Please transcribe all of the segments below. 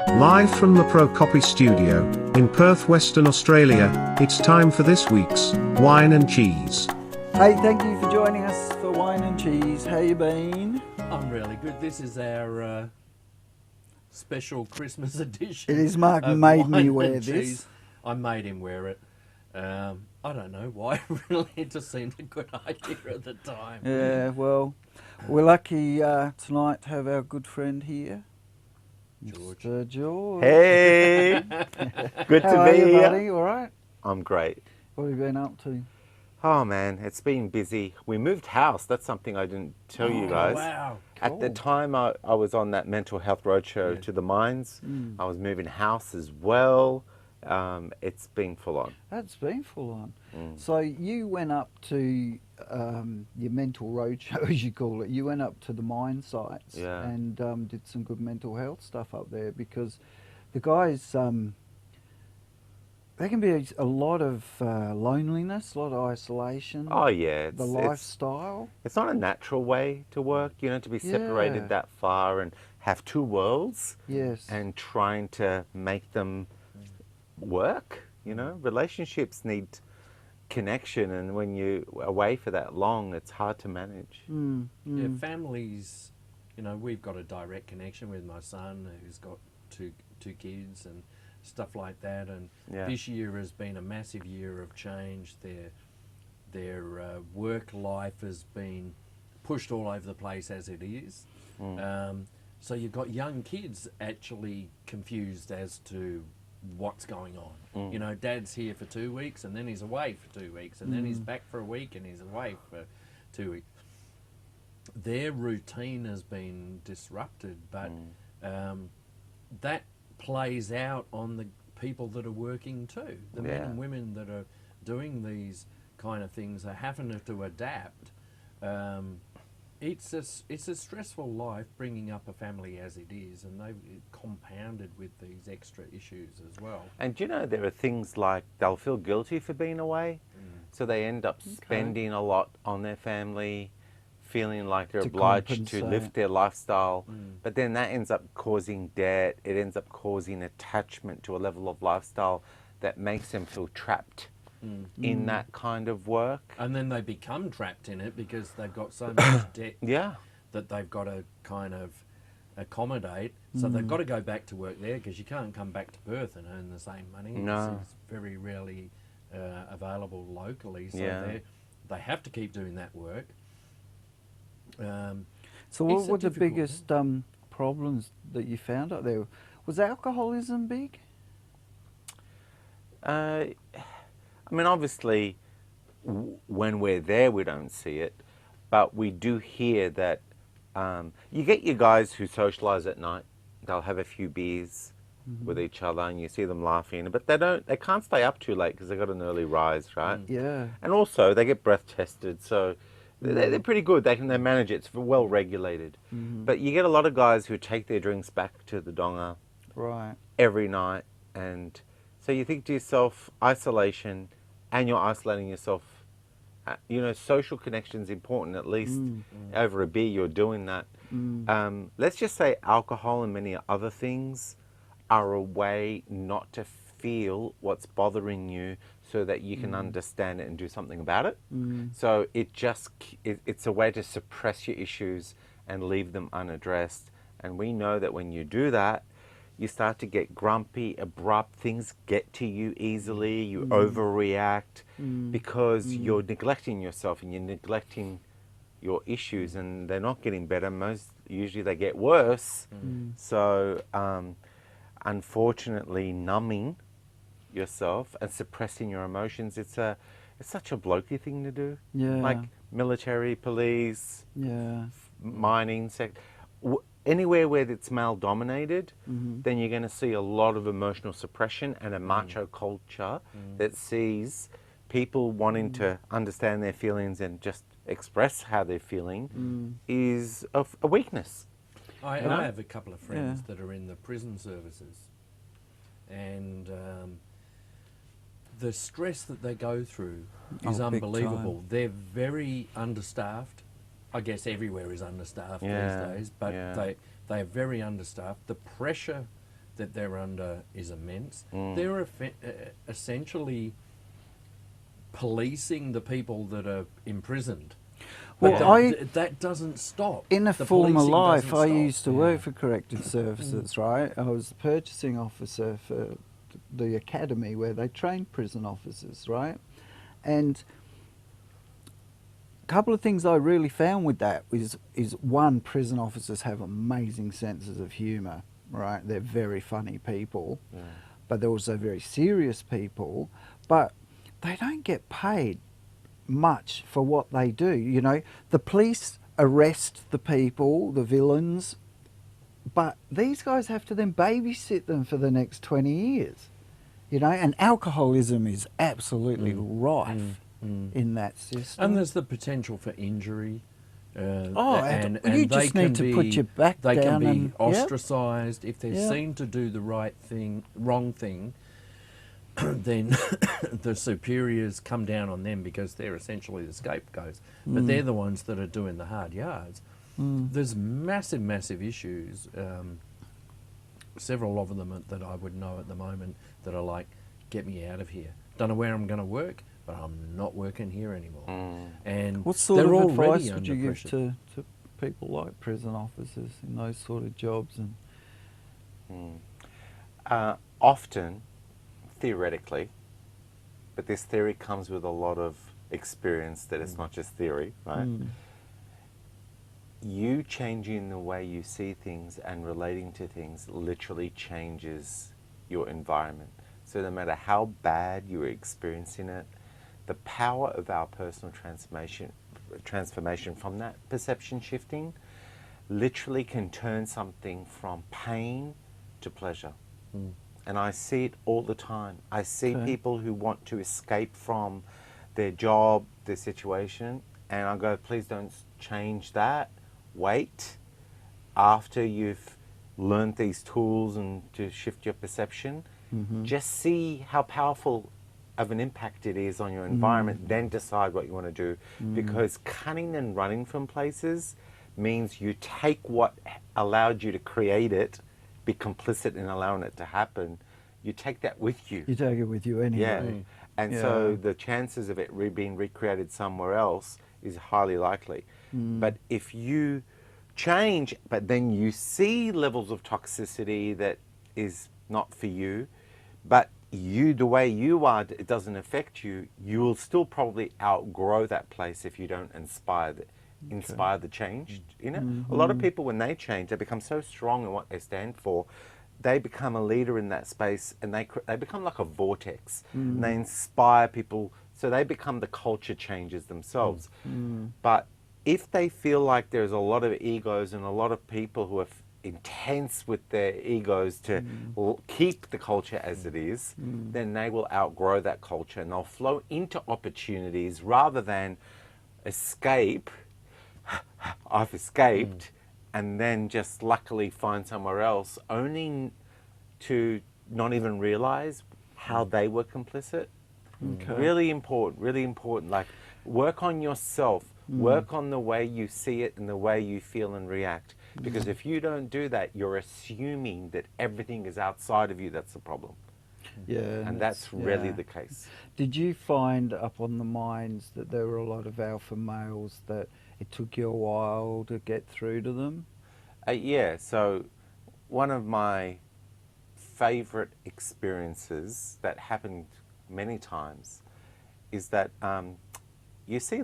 Live from the Pro Copy Studio, in Perth, Western Australia, it's time for this week's Wine and Cheese. Hey, thank you for joining us for Wine and Cheese. How you been? I'm really good. This is our special Christmas edition. It is. Mark of made me Wine wear and this. Cheese. I made him wear it. I don't know why, really. It just seemed a good idea at the time. Yeah, well, we're lucky tonight to have our good friend here, George. Mr. George. Hey, good How to are be you, here. buddy? All right? I'm great. What have you been up to? Oh man, it's been busy. We moved house. That's something I didn't tell you guys. Wow. At the Cool. time I was on that mental health roadshow Yeah. to the mines. I was moving house as well. It's been full on. That's been full on. So you went up to your mental roadshow, as you call it. You went up to the mine sites Yeah. and did some good mental health stuff up there because the guys, there can be a lot of loneliness, a lot of isolation. Oh yeah, The lifestyle. it's not a natural way to work, to be Yeah. separated that far and have two worlds Yes. and trying to make them work. Relationships need connection, and when you're away for that long, it's hard to manage. Yeah, families, we've got a direct connection with my son who's got two kids and stuff like that. And Yeah. this year has been a massive year of change. Their work life has been pushed all over the place as it is. So you've got young kids actually confused as to what's going on. Dad's here for 2 weeks and then he's away for 2 weeks and then he's back for a week and he's away for 2 weeks. Their routine has been disrupted, but that plays out on the people that are working too. The men and women that are doing these kind of things are having to adapt. It's a stressful life bringing up a family as it is, and they've compounded with these extra issues as well. And there are things like they'll feel guilty for being away, so they end up spending a lot on their family, feeling like they're To obliged to compensate. lift their lifestyle. But then that ends up causing debt. It ends up causing attachment to a level of lifestyle that makes them feel trapped in that kind of work. And then they become trapped in it because they've got so much debt Yeah. that they've got to kind of accommodate. So they've got to go back to work there because you can't come back to Perth and earn the same money. No. It's very rarely available locally. So Yeah. they have to keep doing that work. So what It's a were the difficult biggest problems that you found out there? Was alcoholism big? Obviously, when we're there, we don't see it, but we do hear that you get your guys who socialise at night. They'll have a few beers with each other, and you see them laughing, but they can't stay up too late because they've got an early rise, right? Yeah. And also, they get breath tested, so they're pretty good. They manage it. It's well regulated. But you get a lot of guys who take their drinks back to the donga Right. every night, and so you think to yourself, isolation, and you're isolating yourself. Social connection's important. At least over a beer, you're doing that. Let's just say alcohol and many other things are a way not to feel what's bothering you, so that you can understand it and do something about it. So it's a way to suppress your issues and leave them unaddressed. And we know that when you do that, you start to get grumpy, abrupt, things get to you easily, you overreact because you're neglecting yourself and you're neglecting your issues, and they're not getting better. Usually they get worse. So unfortunately, numbing yourself and suppressing your emotions, it's such a blokey thing to do. Yeah. Like military, police, Yeah. mining sector, anywhere where it's male dominated, then you're going to see a lot of emotional suppression and a macho culture that sees people wanting to understand their feelings and just express how they're feeling is a weakness. I have a couple of friends that are in the prison services, and the stress that they go through is big unbelievable. time. They're very understaffed. I guess everywhere is understaffed Yeah, these days, but yeah. they are very understaffed. The pressure that they're under is immense. They're essentially policing the people that are imprisoned. Well, That doesn't stop. in a The former policing life, doesn't I stop. used to work for corrective services, right? I was the purchasing officer for the academy where they train prison officers, right? And a couple of things I really found with that is one, prison officers have amazing senses of humour, right? They're very funny people, but they're also very serious people, but they don't get paid much for what they do. You know, the police arrest the people, the villains, but these guys have to then babysit them for the next 20 years. You know, and alcoholism is absolutely rife in that system. And there's the potential for injury. And you just they need to put your back They down can be and- ostracised if they're Yep. seen to do the wrong thing. Then the superiors come down on them because they're essentially the scapegoats. But they're the ones that are doing the hard yards. There's massive issues. Several of them that I would know at the moment that are like, get me out of here. Don't know where I'm going to work, but I'm not working here anymore. And What sort they're of already advice would you under give pressure. to people like prison officers in those sort of jobs? And Often, theoretically, but this theory comes with a lot of experience that it's not just theory, right? You changing the way you see things and relating to things literally changes your environment. So no matter how bad you're experiencing it, the power of our personal transformation from that perception shifting literally can turn something from pain to pleasure. And I see it all the time. I see people who want to escape from their job, their situation, and I go, please don't change that. Wait after you've learned these tools and to shift your perception. Just see how powerful of an impact it is on your environment, then decide what you want to do. Because cutting and running from places means you take what allowed you to create it, be complicit in allowing it to happen, you take that with you. you take it with you anyway. And so the chances of it being recreated somewhere else is highly likely. But if you change, but then you see levels of toxicity that is not for you, but you, the way you are, it doesn't affect you, you will still probably outgrow that place if you don't inspire the change in it. A lot of people, when they change, they become so strong in what they stand for, they become a leader in that space, and they become like a vortex, and they inspire people, so they become the culture changers themselves. But if they feel like there's a lot of egos and a lot of people who are intense with their egos to keep the culture as it is, then they will outgrow that culture and they'll flow into opportunities rather than escape. I've escaped, and then just luckily find somewhere else, only to not even realize how they were complicit. Really important. Like, work on yourself, work on the way you see it and the way you feel and react. Because if you don't do that, you're assuming that everything is outside of you that's the problem. And that's rarely the case. Did you find up on the mines that there were a lot of alpha males that it took you a while to get through to them? Yeah, so one of my favorite experiences that happened many times is that you see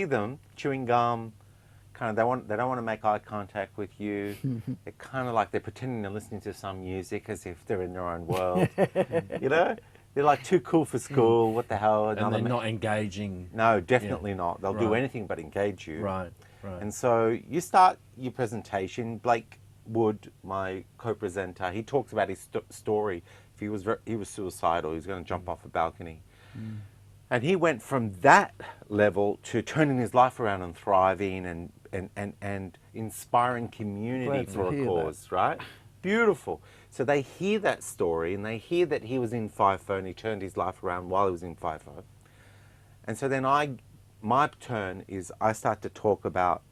them chewing gum, kind of they don't want to make eye contact with you. They're kind of like they're pretending they're listening to some music as if they're in their own world. You know, they're like too cool for school. What the hell? And they're not engaging. No, definitely not. They'll do anything but engage you. Right. And so you start your presentation. Blake Wood, my co-presenter, he talks about his story. If he was suicidal, he was going to jump off a balcony. And he went from that level to turning his life around and thriving and inspiring community for a cause, right? Beautiful. So they hear that story and they hear that he was in FIFO and he turned his life around while he was in FIFO. And so then my turn is I start to talk about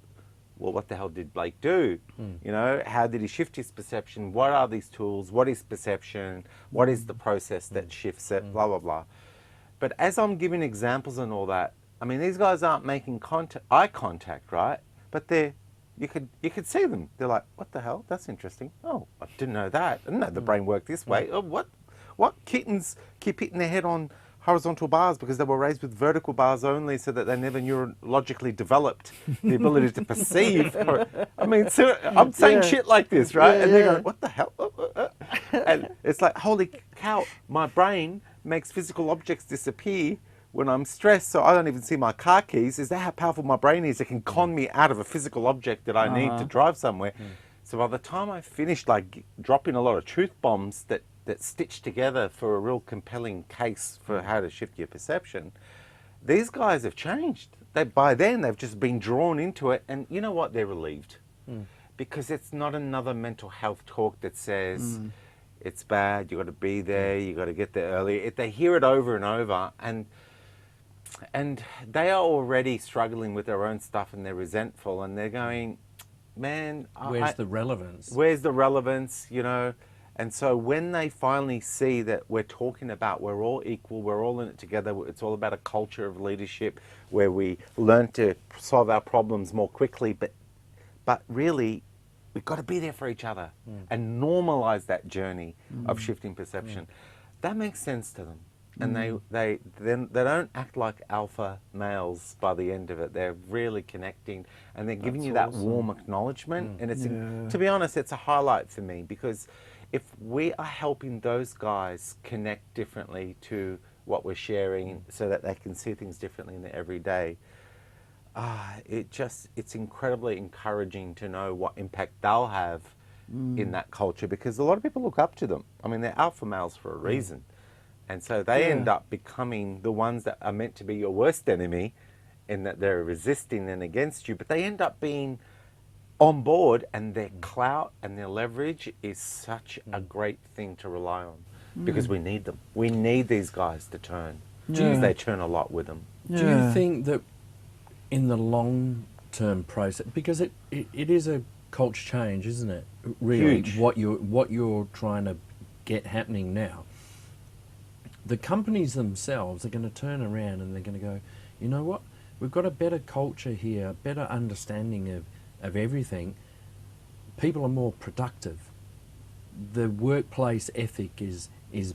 well, what the hell did Blake do? You know, how did he shift his perception? What are these tools? What is perception? What is the process that shifts it? Blah, blah, blah. But as I'm giving examples and all that, I mean, these guys aren't making eye contact, right? But you could see them. They're like, what the hell? That's interesting. Oh, I didn't know that. I didn't know the brain worked this way. Oh, what kittens keep hitting their head on horizontal bars because they were raised with vertical bars only, so that they never neurologically developed the ability to perceive. I mean, so I'm saying shit like this, right? And they go, what the hell? And it's like, holy cow, my brain makes physical objects disappear when I'm stressed, so I don't even see my car keys. Is that how powerful my brain is? It can con me out of a physical object that I need to drive somewhere. So by the time I finished, like, dropping a lot of truth bombs that stitched together for a real compelling case for how to shift your perception, these guys have changed. By then, they've just been drawn into it, and you know what? They're relieved. Because it's not another mental health talk that says, it's bad, you got to be there, you got to get there early. They hear it over and over, and they are already struggling with their own stuff, and they're resentful, and they're going, man, Where's the relevance? Where's the relevance, you know? And so when they finally see that we're talking about we're all equal, we're all in it together, it's all about a culture of leadership where we learn to solve our problems more quickly, but really we've got to be there for each other and normalize that journey of shifting perception. That makes sense to them. And they don't act like alpha males by the end of it. They're really connecting, and they're giving you that warm acknowledgement. And it's, to be honest, it's a highlight for me, because if we are helping those guys connect differently to what we're sharing so that they can see things differently in their everyday, it's incredibly encouraging to know what impact they'll have in that culture, because a lot of people look up to them. I mean, they're alpha males for a reason. And so they end up becoming the ones that are meant to be your worst enemy, in that they're resisting and against you, but they end up being on board, and their clout and their leverage is such a great thing to rely on, because we need them. We need these guys to turn, because they turn a lot with them. Do you think that in the long-term process, because it is a culture change, isn't it? Really, Huge. what you're trying to get happening now. The companies themselves are going to turn around and they're going to go, you know what? We've got a better culture here, a better understanding of everything. People are more productive. The workplace ethic is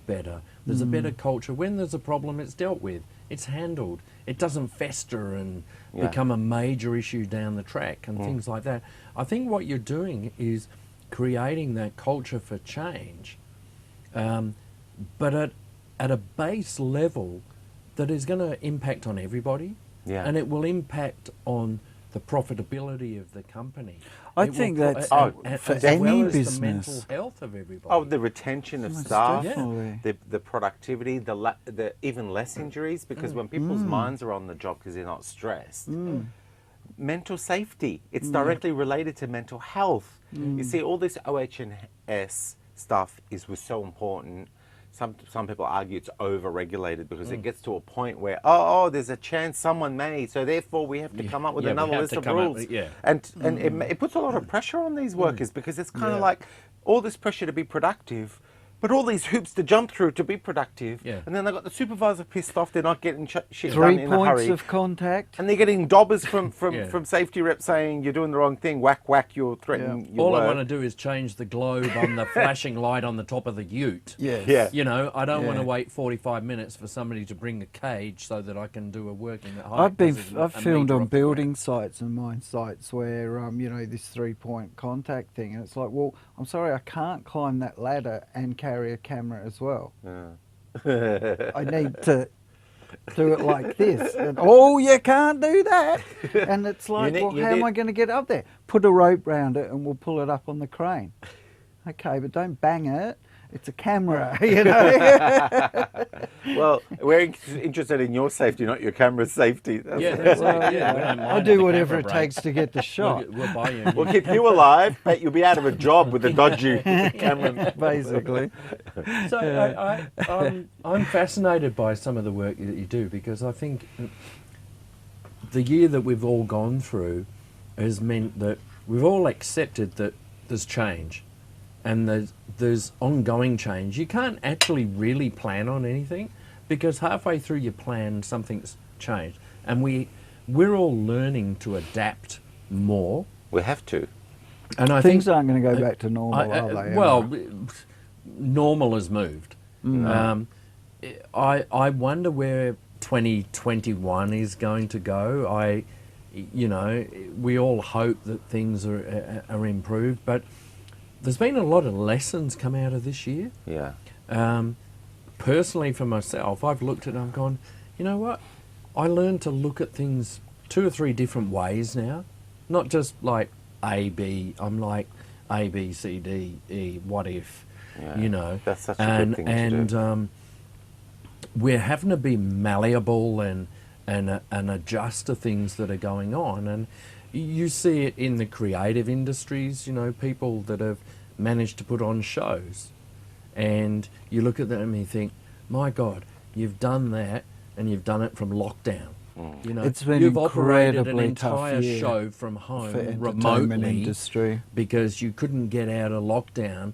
better. There's a better culture. When there's a problem, it's dealt with. It's handled. It doesn't fester and become a major issue down the track and things like that. I think what you're doing is creating that culture for change, but at a base level that is going to impact on everybody, and it will impact on the profitability of the company. I think that's for as any well as business. the mental health of everybody. Oh, the retention of Most staff, definitely. the productivity, the even less injuries, because when people's minds are on the job because they're not stressed, mental safety, it's directly related to mental health. You see, all this OH&S stuff was so important. Some people argue it's over-regulated because it gets to a point where, there's a chance someone may, so therefore we have to come up with another list of rules. And it puts a lot of pressure on these workers, because it's kind of like all this pressure to be productive, but all these hoops to jump through to be productive. And then they've got the supervisor pissed off, they're not getting shit done in a 3 points hurry. of contact. And they're getting dobbers from safety reps saying you're doing the wrong thing, whack, whack, you're threatening your All work. I want to do is change the globe on the flashing light on the top of the ute. Yes. You know, I don't want to wait 45 minutes for somebody to bring the cage so that I can do a work in that height. I've filmed on building sites and mine sites where you know, this 3-point contact thing, and it's like, well, I'm sorry, I can't climb that ladder and carry a camera as well. I need to do it like this, and you can't do that. And it's like, how am I going to get up there? Put a rope round it and we'll pull it up on the crane. Okay, but don't bang it. It's a camera, you know. Well, we're interested in your safety, not your camera's safety. That's it. We don't I mind do the whatever camera it takes to get the shot. We'll buy you. We'll keep you alive, but you'll be out of a job with a dodgy camera. Basically. So I'm fascinated by some of the work that you do, because I think the year that we've all gone through has meant that we've all accepted that there's change, and there's ongoing change. You can't actually really plan on anything, because halfway through your plan, something's changed, and we're all learning to adapt more. We have to. And I Things think aren't going to go back to normal, are they? well, normal has moved. I wonder where 2021 is going to go. We all hope that things are improved, but there's been a lot of lessons come out of this year. Yeah. Personally, for myself, I've looked at it and I've gone, you know what? I learned to look at things 2 or 3 different ways now, not just like A, B. I'm like A, B, C, D, E. What if? Yeah. That's such a good thing to do. We're having to be malleable and adjust to things that are going on. And you see it in the creative industries, people that have managed to put on shows. And you look at them and you think, my God, you've done that, and you've done it from lockdown. It's been You've operated an incredibly tough entire year show from home for entertainment remotely industry. because you couldn't get out of lockdown,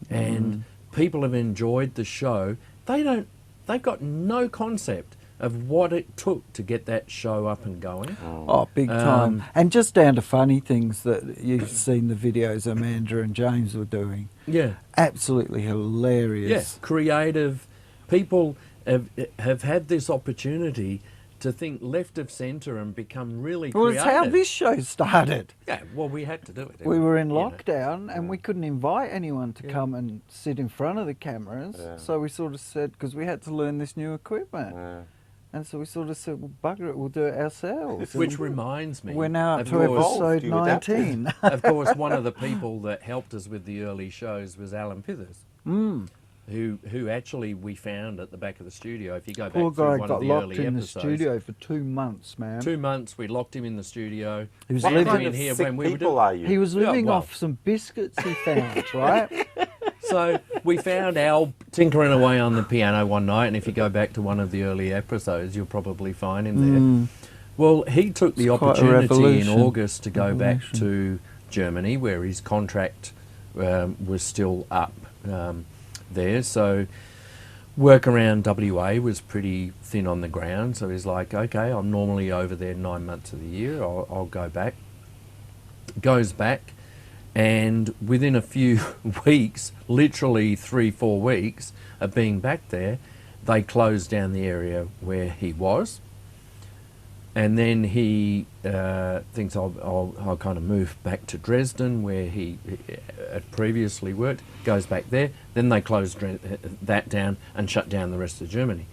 and people have enjoyed the show. They've got no concept of what it took to get that show up and going. Oh, big time. And just down to funny things that you've seen the videos Amanda and James were doing. Yeah. Absolutely hilarious. Yeah, creative people have had this opportunity to think left of centre and become really Well, creative. it's how this show started. Yeah, well, we had to do it. We were in you know. lockdown and we couldn't invite anyone to come and sit in front of the cameras. Yeah. So we sort of said, because we had to learn this new equipment. Yeah. And so we sort of said, well, bugger it, we'll do it ourselves. Which And reminds me, we're now up of to course- episode You adapted. 19. of course, one of the people that helped us with the early shows was Alan Pithers, who actually we found at the back of the studio. If you go back Poor through guy one got of the locked early in the episodes, studio for 2 months, man. 2 months we locked him in the studio. He was found living- him What kind in of here sick when we were people doing. are you? He was living well- off some biscuits he found, right? So we found Al tinkering away on the piano one night, and if you go back to one of the early episodes, you'll probably find him there. Well, he took the It's quite a opportunity in revolution. August to go back to Germany, where his contract was still up there. So work around WA was pretty thin on the ground. So he's like, okay, I'm normally over there 9 months of the year. I'll go back. Goes back. And within a few weeks, literally 3-4 weeks of being back there, they closed down the area where he was. And then he thinks I'll kind of move back to Dresden, where he had previously worked, goes back there. Then they closed that down and shut down the rest of Germany.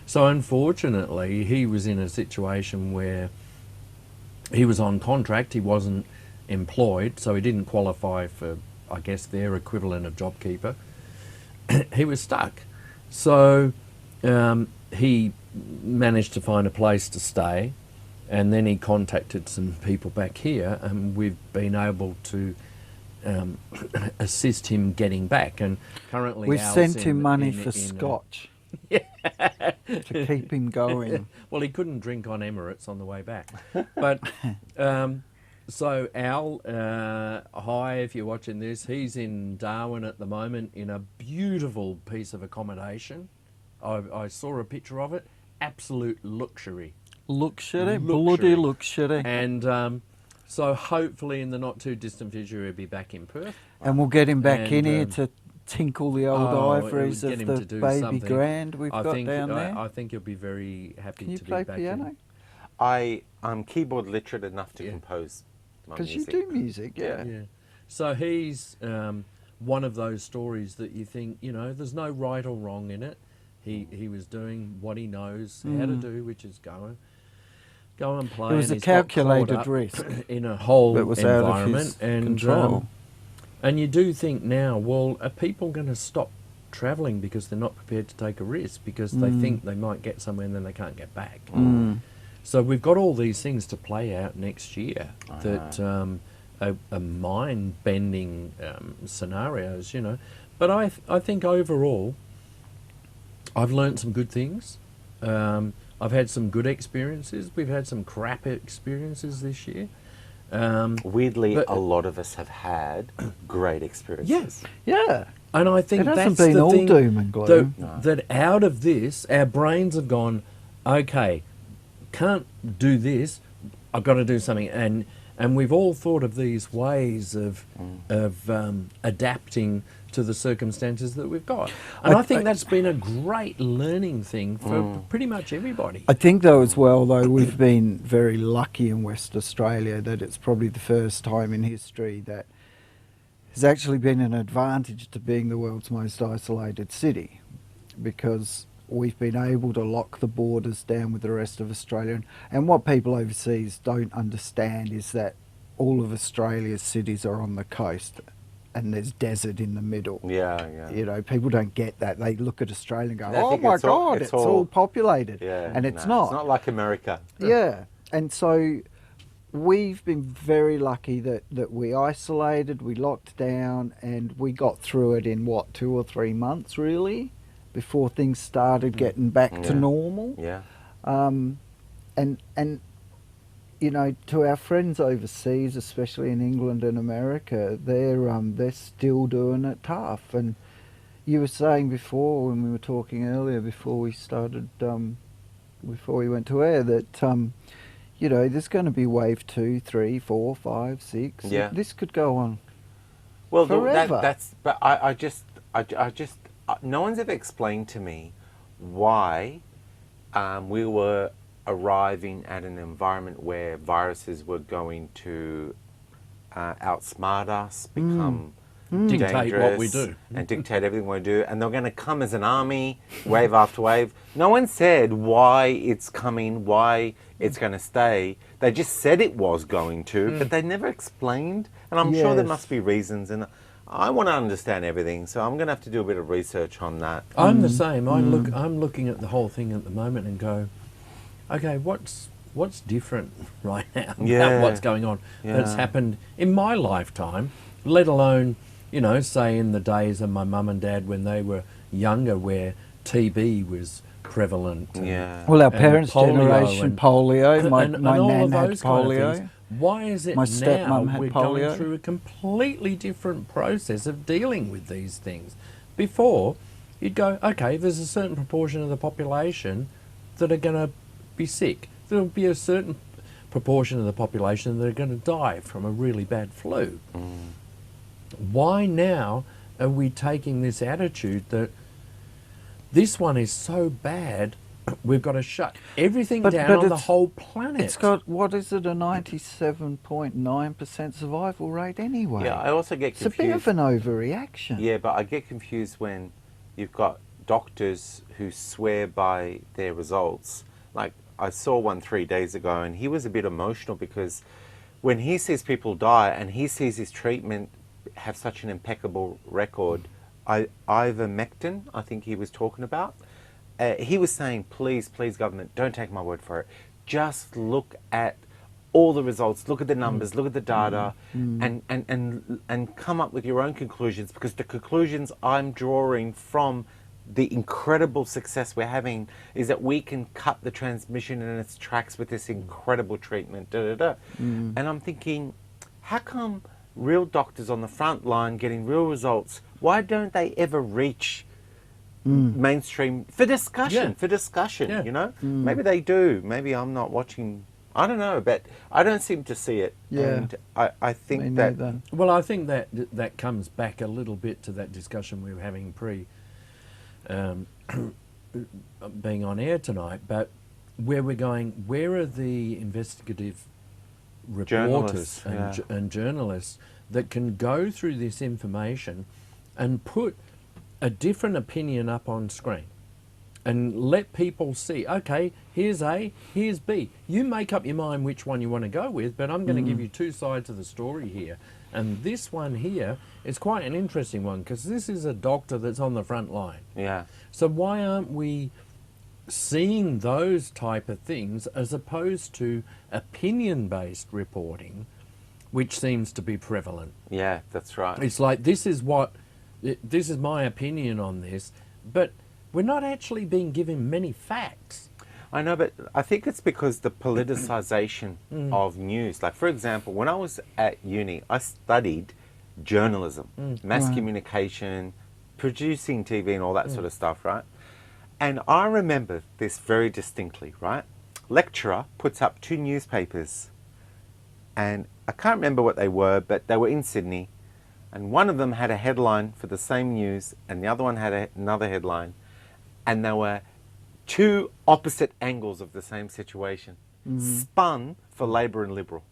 So unfortunately, he was in a situation where he was on contract, he wasn't employed, so he didn't qualify for, I guess, their equivalent of JobKeeper. He was stuck. So he managed to find a place to stay, and then he contacted some people back here, and we've been able to assist him getting back. And currently We Al's sent in- him money in- for in, scotch to keep him going. well, he couldn't drink on Emirates on the way back. But so Al, hi, if you're watching this, he's in Darwin at the moment in a beautiful piece of accommodation. I saw a picture of it. Absolute luxury. Luxury, bloody luxury. And so hopefully in the not too distant future he'll be back in Perth. And we'll get him back in And, here to tinkle the old Oh, ivories it would of get him the to do baby something. grand we've I got think, down there. I think he'll be very happy Can you to play be back piano? in. I'm keyboard literate enough to Yeah. compose my Because you music. do music, yeah. Yeah. So he's one of those stories that you think, there's no right or wrong in it. He was doing what he knows how to do, which is go and play. It was and a he's got caught calculated up risk in a whole that was out of environment. his And control. and you do think now, well, are people going to stop travelling because they're not prepared to take a risk because they think they might get somewhere and then they can't get back? So we've got all these things to play out next year that are mind-bending scenarios, But I think overall, I've learnt some good things. I've had some good experiences. We've had some crap experiences this year. Weirdly, but- a lot of us have had great experiences. Yes. Yeah. And I think It hasn't that's been the all thing doom and gloom. that out of this, our brains have gone, okay, can't do this, I've got to do something. And we've all thought of these ways of adapting to the circumstances that we've got. And I think that's been a great learning thing for pretty much everybody. I think though as well though we've been very lucky in West Australia that it's probably the first time in history that has actually been an advantage to being the world's most isolated city, because we've been able to lock the borders down with the rest of Australia. And what people overseas don't understand is that all of Australia's cities are on the coast and there's desert in the middle. Yeah, yeah. You know, people don't get that. They look at Australia and go, They oh think my it's all- God, it's it's all all- populated. Yeah, And it's no, not. It's not like America. Yeah. And so we've been very lucky that we isolated, we locked down, and we got through it in, 2 or 3 months, really, before things started getting back to Yeah. normal. Yeah. And you know, to our friends overseas, especially in England and America, they're still doing it tough. And you were saying before, when we were talking earlier, before we started, before we went to air, that you know, there's going to be wave 2, 3, 4, 5, 6. Yeah. This could go on. Well, Forever. that's. But I just, no one's ever explained to me why we were arriving at an environment where viruses were going to outsmart us, become Dictate what we dangerous, do. and dictate everything we do, and they're going to come as an army, wave after wave. No one said why it's coming, why it's going to stay. They just said it was going to, but they never explained. And I'm sure there Yes. must be reasons, and I want to understand everything, so I'm going to have to do a bit of research on that. I'm the same. I'm looking at the whole thing at the moment and go, okay, what's different right now Yeah. about what's going on that's Yeah. happened in my lifetime, let alone, you know, say in the days of my mum and dad when they were younger, where TB was prevalent. and- Yeah. Well, our and parents' generation, and- polio. My and my all nan of had those kind of polio. things. Why is it My now stepmum had we're polio. going through a completely different process of dealing with these things? Before, you'd go, okay, there's a certain proportion of the population that are going to be sick. There'll be a certain proportion of the population that are going to die from a really bad flu. Why now are we taking this attitude that this one is so bad, we've got to shut everything But- down but on the it's- whole planet? It's got, what is it, a 97.9% survival rate anyway. Yeah, I also get It's a confused. bit of an overreaction. Yeah, but I get confused when you've got doctors who swear by their results. Like, I saw one 3 days ago, and he was a bit emotional because when he sees people die and he sees his treatment have such an impeccable record, ivermectin, I think he was talking about, he was saying, please, please, government, don't take my word for it. Just look at all the results, look at the numbers, look at the data, and come up with your own conclusions, because the conclusions I'm drawing from the incredible success we're having is that we can cut the transmission in its tracks with this incredible treatment. And I'm thinking, how come real doctors on the front line getting real results, why don't they ever reach mainstream for discussion? Yeah. For discussion, Yeah. you know? Maybe they do. Maybe I'm not watching. I don't know, but I don't seem to see it. Yeah. And I think Me that neither. Well, I think that comes back a little bit to that discussion we were having being on air tonight, but where we're going, where are the investigative reporters Journalists, yeah. and journalists that can go through this information and put a different opinion up on screen and let people see, okay, here's A, here's B. You make up your mind which one you want to go with, but I'm going to give you two sides of the story here. And this one here is quite an interesting one, because this is a doctor that's on the front line. yeah. So why aren't we seeing those type of things as opposed to opinion-based reporting, which seems to be prevalent? Yeah, that's right. It's like, this is my opinion on this, but we're not actually being given many facts. I know, but I think it's because the politicization of news. Like, for example, when I was at uni, I studied journalism, mass Right. communication, producing TV and all that sort of stuff, right? And I remember this very distinctly, right? Lecturer puts up 2 newspapers, and I can't remember what they were, but they were in Sydney, and one of them had a headline for the same news, and the other one had another headline, and they were 2 opposite angles of the same situation, spun for Labor and Liberal.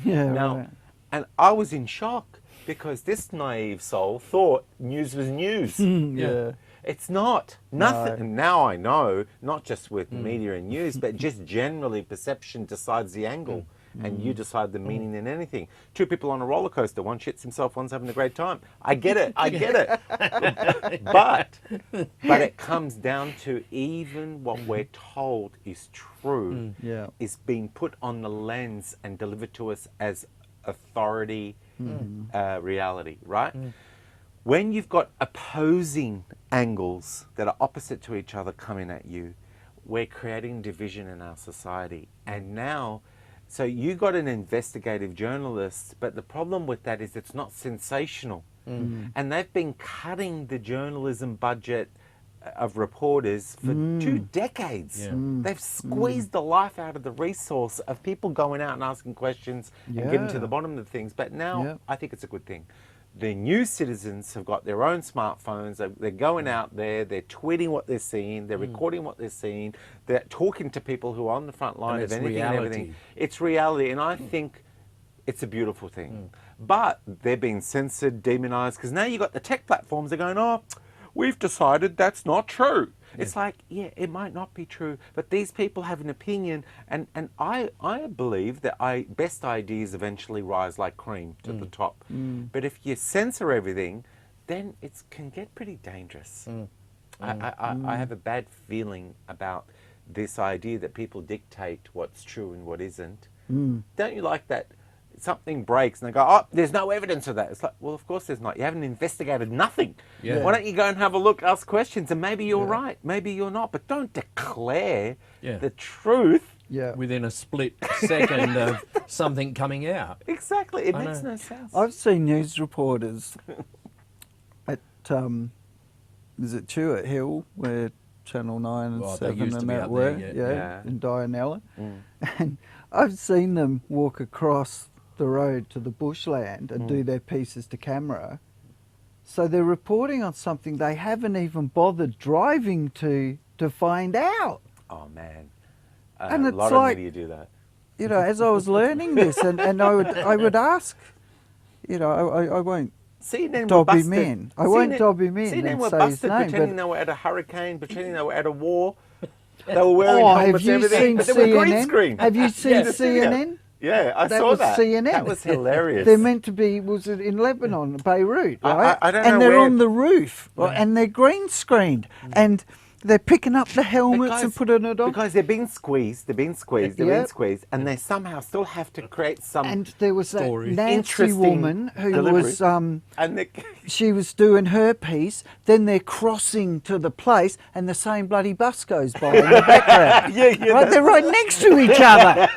Yeah, Now, right. and I was in shock because this naive soul thought news was news. Yeah. It's not. Nothing. No. And now I know, not just with media and news, but just generally perception decides the angle. And you decide the meaning in anything. 2 people on a roller coaster, one shits himself, one's having a great time. I get it, I get it. but it comes down to even what we're told is true Yeah. is being put on the lens and delivered to us as authority reality, right? When you've got opposing angles that are opposite to each other coming at you, we're creating division in our society. And now, so you got an investigative journalist, but the problem with that is it's not sensational. And they've been cutting the journalism budget of reporters for 2 decades. Yeah. They've squeezed the life out of the resource of people going out and asking questions and getting to Yeah. the bottom of things. But now Yeah. I think it's a good thing. The new citizens have got their own smartphones. They're going out there. They're tweeting what they're seeing. They're recording what they're seeing. They're talking to people who are on the front line And of it's anything and reality. everything. It's reality, and I think it's a beautiful thing. But they're being censored, demonized, because now you've got the tech platforms. They're going, oh, we've decided that's not true. It's like, yeah, it might not be true, but these people have an opinion, and I believe that best ideas eventually rise like cream to the top. But if you censor everything, then it can get pretty dangerous. I have a bad feeling about this idea that people dictate what's true and what isn't. Don't you like that? Something breaks and they go, oh, there's no evidence of that. It's like, well, of course there's not. You haven't investigated nothing. Yeah. Why don't you go and have a look, ask questions, and maybe you're right, maybe you're not. But don't declare Yeah. the truth. Yeah. Within a split second of something coming out. Exactly. It I makes know. no sense. I've seen news reporters at, is it Chewett Hill, where Channel 9 and Well, they 7 used to and be that up were, there, yeah. in Dianella. And I've seen them walk across the road to the bushland and do their pieces to camera. So they're reporting on something they haven't even bothered driving to find out. Oh, man. And a it's lot like- of media do that. You know, as I was learning this, and I would ask, you know, I won't CNN were Dobby busted. Min. I won't Dobby Min CNN and were say his busted name, pretending but- they were at a hurricane, pretending they were at a war. They were wearing Oh, have helmets and you everything, seen but they were green CNN? screen. Have you seen Yeah. CNN? Yeah, I That saw was that. CNN. That was hilarious. They're meant to be, was it in Lebanon, Beirut, I- right? I don't and know they're where- on the roof, right, and they're green screened, and they're picking up the helmets and putting it on. Because they're being squeezed, Yeah. and they somehow still have to create some. And there was that Story. Nancy Interesting woman who delivery. was, and they, she was doing her piece, then they're crossing to the place, and the same bloody bus goes by in the background. Yeah, right, they're right next to each other.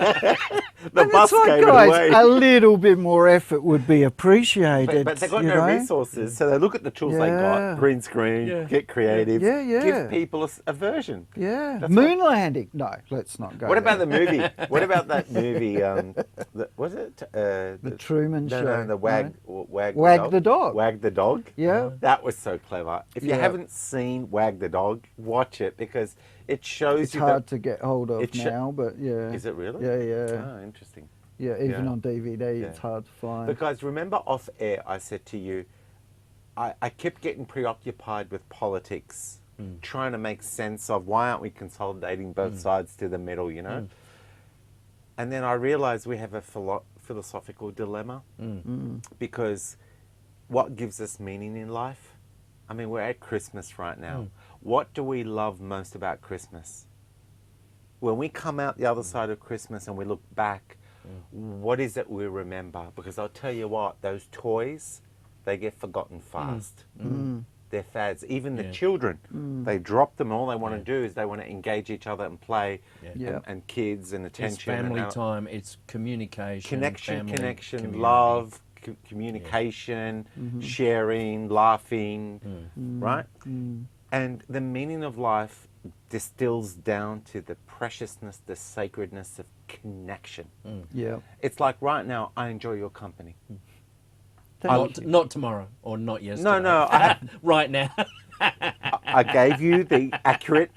the And bus it's like, gave guys, it away. a little bit more effort would be appreciated. But they've got you no know? resources, so they look at the tools they Yeah. got, green screen, Yeah. get creative, Yeah, yeah. give people a version. Yeah, That's moon landing. No, let's not go. What about there. the movie? What about that movie? Was it The Truman no, Show? No, the Wag Wag the Dog. Wag the Dog. Yeah. That was so clever. If you Yeah. haven't seen Wag the Dog, watch it because it shows It's you hard that. to get hold of it sho- now, but yeah. Is it really? Yeah, yeah. Oh, interesting. Yeah, even Yeah. on DVD, it's Yeah. hard to find. But guys, remember off air, I said to you, I kept getting preoccupied with politics, trying to make sense of why aren't we consolidating both sides to the middle, you know? And then I realized we have a philosophical dilemma because what gives us meaning in life? I mean, we're at Christmas right now. What do we love most about Christmas? When we come out the other side of Christmas and we look back, what is it we remember? Because I'll tell you what, those toys, they get forgotten fast. their fads. Even the Yeah. children, they drop them. All they want to do is they want to engage each other and play, Yeah. Yeah. and kids and attention. It's family and time. It's communication. connection, family, community. love, communication, sharing, laughing, right? And the meaning of life distills down to the preciousness, the sacredness of connection. Yeah. It's like right now, I enjoy your company. Not tomorrow or not yesterday. No, right now. I gave you the accurate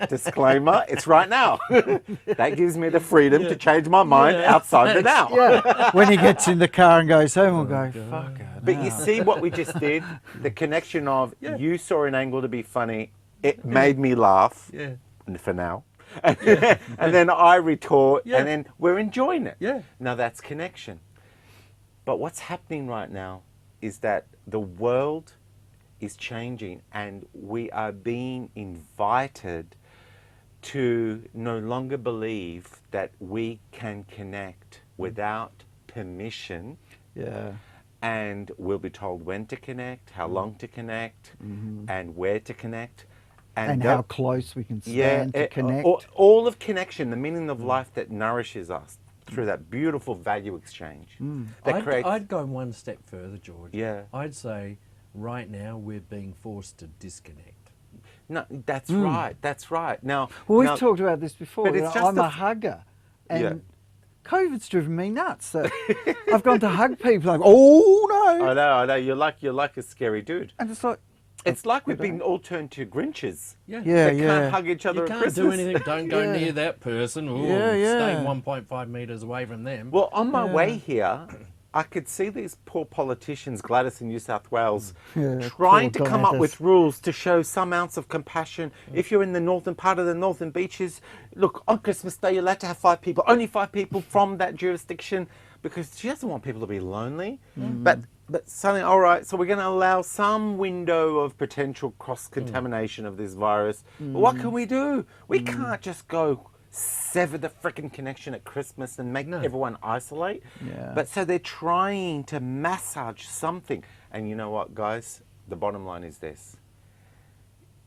disclaimer. It's right now. That gives me the freedom to change my mind outside the now. Yeah. When he gets in the car and goes home, we'll go, fuck it. But you see what we just did? The connection of you saw an angle to be funny. It made me laugh. Yeah. For now. And then I retort, and then we're enjoying it. Yeah. Now that's connection. But what's happening right now is that the world is changing, and we are being invited to no longer believe that we can connect without permission. Yeah. And we'll be told when to connect, how long to connect, and where to connect. And how close we can Yeah, stand to connect. all of connection, the meaning of life that nourishes us through that beautiful value exchange. That creates. I'd go one step further, George. Yeah. I'd say right now we're being forced to disconnect. No, that's right. That's right. Now, Well, we've now- talked about this before. But it's just I'm a a hugger. And Yeah. COVID's driven me nuts. So I've gone to hug people. Like, oh, no. I know. You're like a scary dude. And it's like, It's like we've been all turned to Grinches. Yeah. yeah, They yeah. can't hug each other You at can't Christmas. do anything. Don't go Yeah. near that person. Ooh, Yeah, yeah. Stay 1.5 metres away from them. Well, on my way here, I could see these poor politicians, Gladys in New South Wales, Yeah, trying poor to come up Gladys. with rules to show some ounce of compassion. If you're in the northern part of the northern beaches, look, on Christmas Day, you're allowed to have 5 people, only 5 people from that jurisdiction, because she doesn't want people to be lonely. But suddenly, all right, so we're going to allow some window of potential cross-contamination of this virus. But what can we do? We can't just go sever the frickin' connection at Christmas and make everyone isolate. Yeah. But so they're trying to massage something. And you know what, guys? The bottom line is this.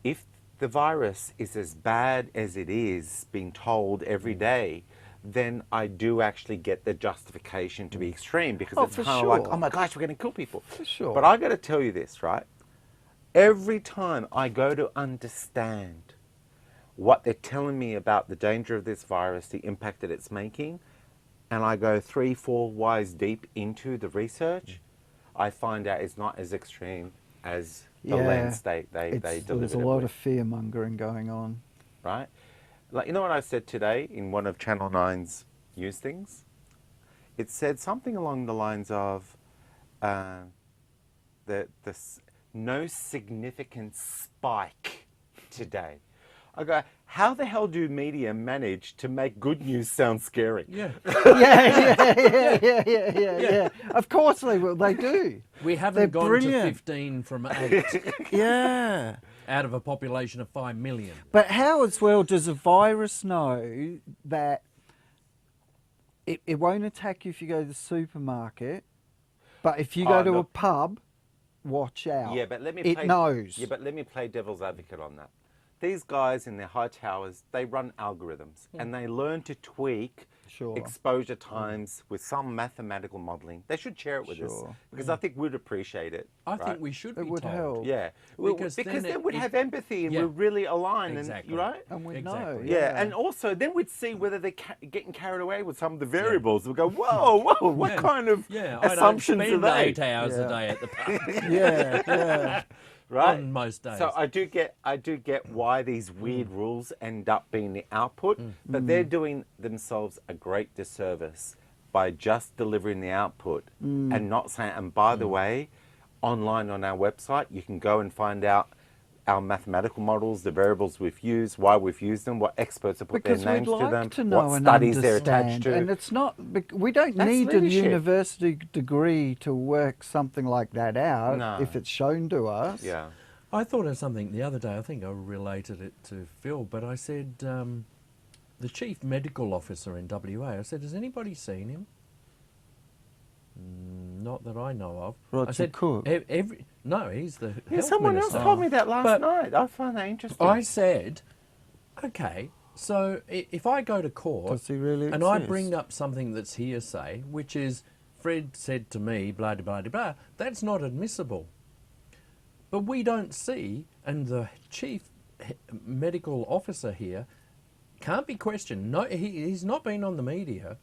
If the virus is as bad as it is being told every day, then I do actually get the justification to be extreme, because Oh, it's for kind of like, sure. oh my gosh, we're going to kill people. For sure. But I got to tell you this, right? Every time I go to understand what they're telling me about the danger of this virus, the impact that it's making, and I go 3-4 whys deep into the research, I find out it's not as extreme as the lens they delivered. There's a it lot with, of fear mongering going on. right? Like, you know what I said today in one of Channel 9's news things? It said something along the lines of no significant spike today. I go, how the hell do media manage to make good news sound scary? yeah. Yeah. Of course they will. They do. We haven't They're gone brilliant. to 15 from 8 Yeah. out of a population of 5 million. But how as well does a virus know that it won't attack you if you go to the supermarket, but if you go to a look. pub, watch out. Yeah, but let me It knows. Yeah, but let me play devil's advocate on that. These guys in their high towers, they run algorithms and they learn to tweak Sure. exposure times with some mathematical modelling. They should share it with us, Sure. because I think we'd appreciate it. I right? think we should It be would told. help. Yeah, Because because then then we'd it- have empathy and yeah. we're really aligned, Exactly. and right? And we know. Exactly. Yeah, and also then we'd see whether they're getting carried away with some of the variables. We'd go, whoa, what Yeah. kind of Yeah, assumptions I don't are spend they? 8 hours Yeah. a day at the pub Yeah. Right? on most days. So I do get why these weird rules end up being the output, but they're doing themselves a great disservice by just delivering the output and not saying, and by the way, online on our website, you can go and find out our mathematical models, the variables we've used, why we've used them, what experts have put Because their names we'd like to them, to know what and studies they're understand. attached to. And it's not, we don't That's need a leadership. university degree to work something like that out No. if it's shown to us. Yeah. I thought of something the other day. I think I related it to Phil, but I said the chief medical officer in WA. I said, has anybody seen him? Not that I know of. Roger I said, Cook? No, he's the Yeah, health someone minister. else told me that last But night. I find that interesting. I said, okay, so if I go to court Does he really and I exist? bring up something that's hearsay, which is Fred said to me, blah, blah, blah, blah, that's not admissible. But we don't see, and the chief medical officer here can't be questioned. No, he's not been on the media.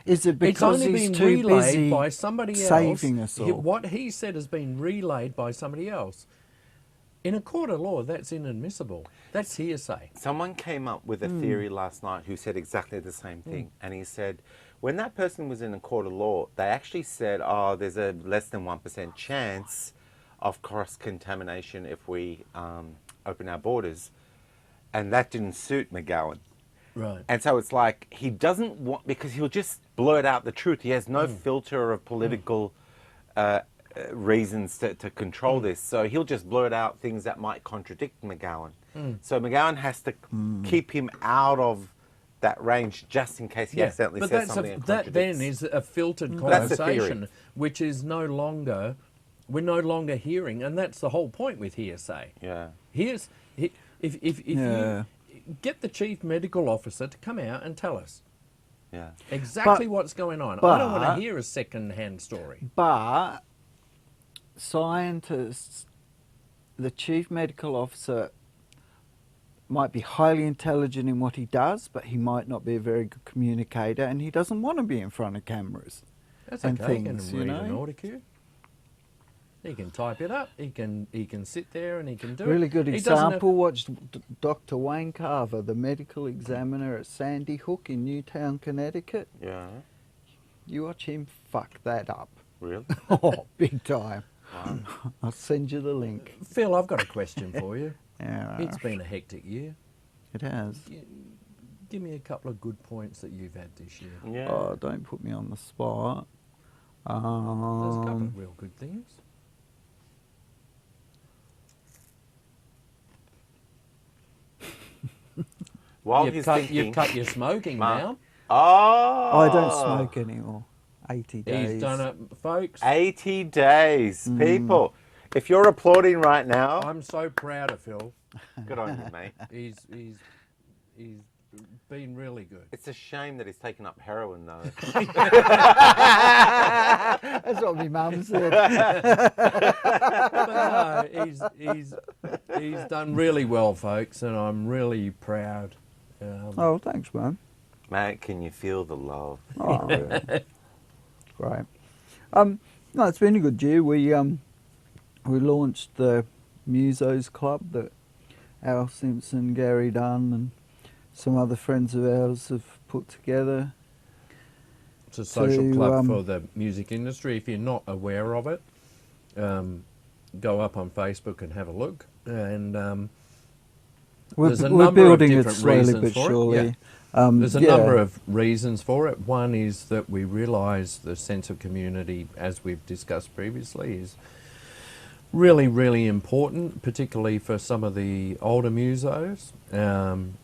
Is it It's because only he's been too relayed busy by somebody else. saving us all? What he said has been relayed by somebody else. In a court of law, that's inadmissible. That's hearsay. Someone came up with a theory last night who said exactly the same thing. And he said, when that person was in a court of law, they actually said, oh, there's a less than 1% chance of cross-contamination if we open our borders. And that didn't suit McGowan. Right. And so it's like he doesn't want, because he'll just blurt out the truth. He has no filter of political reasons to control this. So he'll just blurt out things that might contradict McGowan. So McGowan has to keep him out of that range just in case he accidentally but says something that then is a filtered That's the theory. conversation, which is we're no longer hearing, and that's the whole point with hearsay. Yeah. If Yeah. you get the chief medical officer to come out and tell us Yeah. exactly But- what's going on. I don't want but- to hear a second-hand story. But scientists, the chief medical officer might be highly intelligent in what he does, but he might not be a very good communicator, and he doesn't want to be in front of cameras. That's and okay. things, He you can read an know? order queue. He can type it up. He can sit there and he can do it. Really good He doesn't have- example. Watch Dr. Wayne Carver, the medical examiner at Sandy Hook in Newtown, Connecticut. Yeah. You watch him fuck that up. Really? Oh, big time. Wow. I'll send you the link. Phil, I've got a question for you. Yeah, It's been a hectic year. it has. Give me a couple of good points that you've had this year. Yeah. Oh, don't put me on the spot. There's a couple of real good things. While You've he's cut, thinking, you've cut your smoking Mark. now. Oh, I don't smoke anymore. 80 days. He's done it, folks. 80 days, people. If you're applauding right now, I'm so proud of Phil. good on you, mate. He's been really good. It's a shame that he's taken up heroin, though. That's what my mum said. But no, he's done really well, folks, and I'm really proud. Oh, thanks, man. Mate, can you feel the love? Oh, yeah. Great. No, it's been a good year. We launched the Musos Club that Al Simpson, Gary Dunn, and some other friends of ours have put together. It's a social to, club for the music industry. If you're not aware of it, go up on Facebook and have a look. And there's a We're number of building it different slowly reasons but for it. surely. Yeah. There's a yeah. number of reasons for it. One is that we realise the sense of community, as we've discussed previously, is really, really important, particularly for some of the older musos and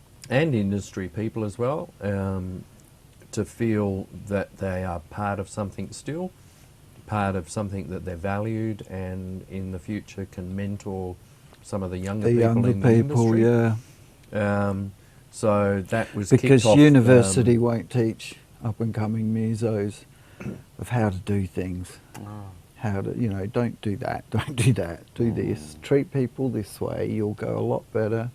industry people as well, to feel that they are part of something still, part of something that they're valued, and in the future can mentor some of the younger The people younger in the people, industry. yeah. So that was Because kicked off, university won't teach up and coming musos of how to do things. How to, don't do that, don't do that, do this. Treat people this way, you'll go a lot better.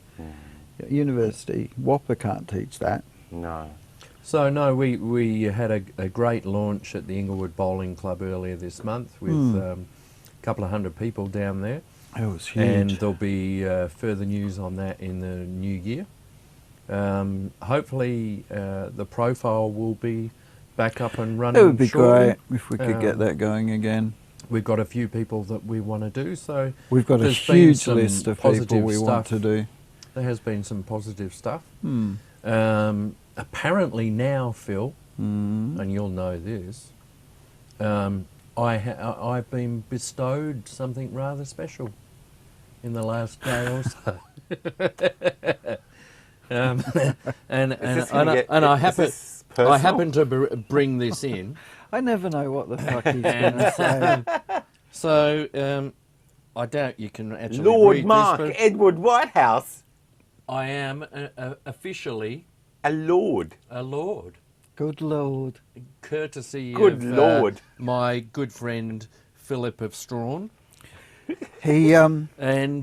University, Whopper can't teach that. No. So no, we had a great launch at the Inglewood Bowling Club earlier this month with a couple of hundred people down there. It was huge. And there'll be further news on that in the new year. Hopefully the profile will be back up and running. It would be shortly. great if we could get that going again. We've got a few people that we want to do, so We've got a there's been huge some list of people positive we want to stuff. do. There has been some positive stuff. Hmm. Apparently now, Phil, Mm. and you'll know this, I've been bestowed something rather special in the last day or so. and I happen to bring this in. I never know what the fuck he's going to say. So, I doubt you can actually Lord read Mark this, but Edward Whitehouse, I am officially a lord. a lord, Good Lord. courtesy Good of Lord. my good friend Philip of Strawn. He And